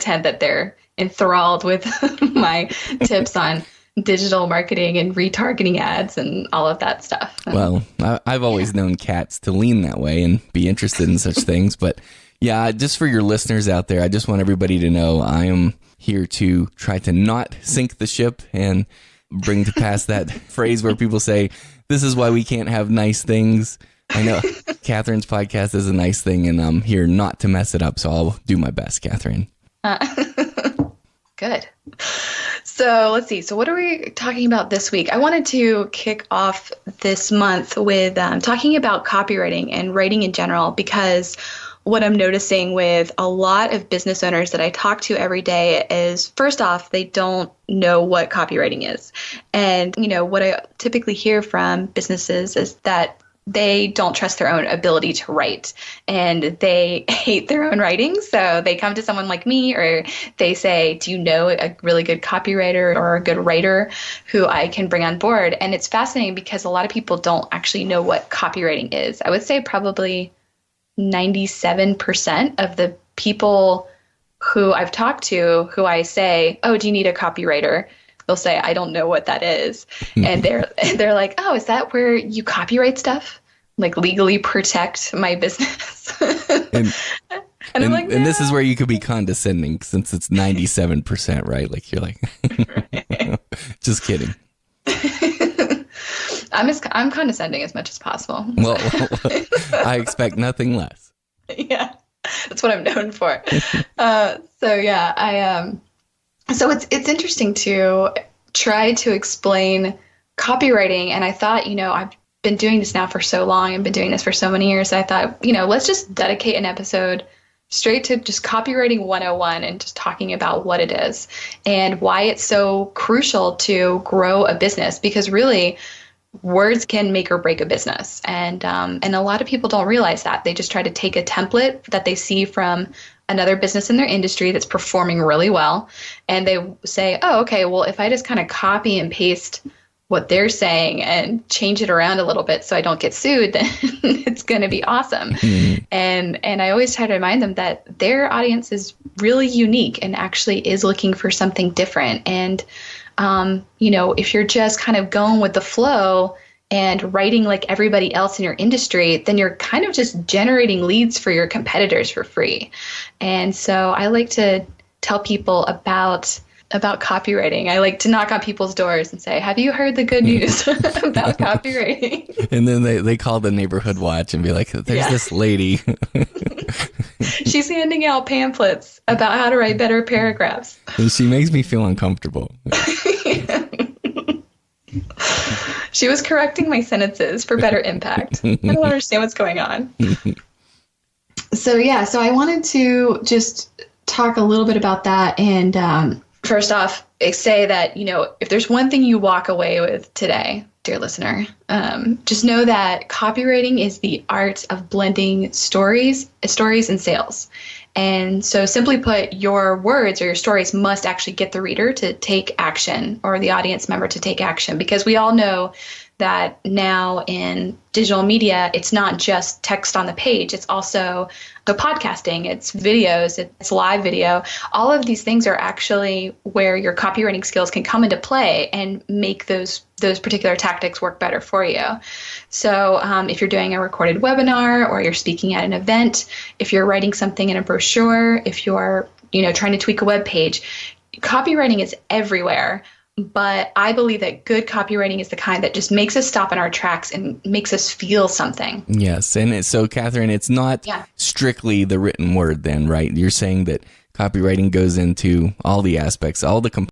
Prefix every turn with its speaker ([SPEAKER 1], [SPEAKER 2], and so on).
[SPEAKER 1] extent that they're enthralled with my tips on digital marketing and retargeting ads and all of that stuff.
[SPEAKER 2] Well, I've always known cats to lean that way and be interested in such things. But yeah, just for your listeners out there, I just want everybody to know I am here to try to not sink the ship and bring to pass that phrase where people say, this is why we can't have nice things. I know Catherine's podcast is a nice thing, and I'm here not to mess it up. So I'll do my best, Catherine.
[SPEAKER 1] Good. So let's see. So what are we talking about this week? I wanted to kick off this month with talking about copywriting and writing in general, because what I'm noticing with a lot of business owners that I talk to every day is, first off, they don't know what copywriting is. And, what I typically hear from businesses is that they don't trust their own ability to write, and they hate their own writing. So they come to someone like me, or they say, do you know a really good copywriter or a good writer who I can bring on board? And it's fascinating because a lot of people don't actually know what copywriting is. I would say probably 97% of the people who I've talked to, who I say, oh, do you need a copywriter? They'll say, I don't know what that is. And they're like, oh, is that where you copyright stuff? Like legally protect my business? And I'm like, no.
[SPEAKER 2] And this is where you could be condescending, since it's 97%, right? Like you're like, just kidding.
[SPEAKER 1] I'm condescending as much as possible.
[SPEAKER 2] Well, I expect nothing less.
[SPEAKER 1] Yeah, that's what I'm known for. So it's interesting to try to explain copywriting. And I thought, I've been doing this now for so long and been doing this for so many years. I thought, let's just dedicate an episode straight to just copywriting 101 and just talking about what it is and why it's so crucial to grow a business, because really words can make or break a business. And a lot of people don't realize that. They just try to take a template that they see from another business in their industry that's performing really well, and they say, oh, okay, well, if I just kind of copy and paste what they're saying and change it around a little bit so I don't get sued, then it's going to be awesome. Mm-hmm. And I always try to remind them that their audience is really unique and actually is looking for something different. And, if you're just kind of going with the flow and writing like everybody else in your industry, then you're kind of just generating leads for your competitors for free. And so I like to tell people about copywriting. I like to knock on people's doors and say, have you heard the good news about copywriting?
[SPEAKER 2] And then they call the neighborhood watch and be like, there's this lady.
[SPEAKER 1] She's handing out pamphlets about how to write better paragraphs.
[SPEAKER 2] And she makes me feel uncomfortable.
[SPEAKER 1] She was correcting my sentences for better impact. I don't understand what's going on. So I wanted to just talk a little bit about that. And first off, say that, if there's one thing you walk away with today, dear listener, just know that copywriting is the art of blending stories and sales. And so simply put, your words or your stories must actually get the reader to take action, or the audience member to take action, because we all know that now in digital media, it's not just text on the page. It's also podcasting, it's videos, it's live video. All of these things are actually where your copywriting skills can come into play and make those particular tactics work better for you. So if you're doing a recorded webinar, or you're speaking at an event, if you're writing something in a brochure, if you're trying to tweak a web page, copywriting is everywhere. But I believe that good copywriting is the kind that just makes us stop in our tracks and makes us feel something.
[SPEAKER 2] Yes. And so, Catherine, it's not strictly the written word then, right? You're saying that copywriting goes into all the aspects, all the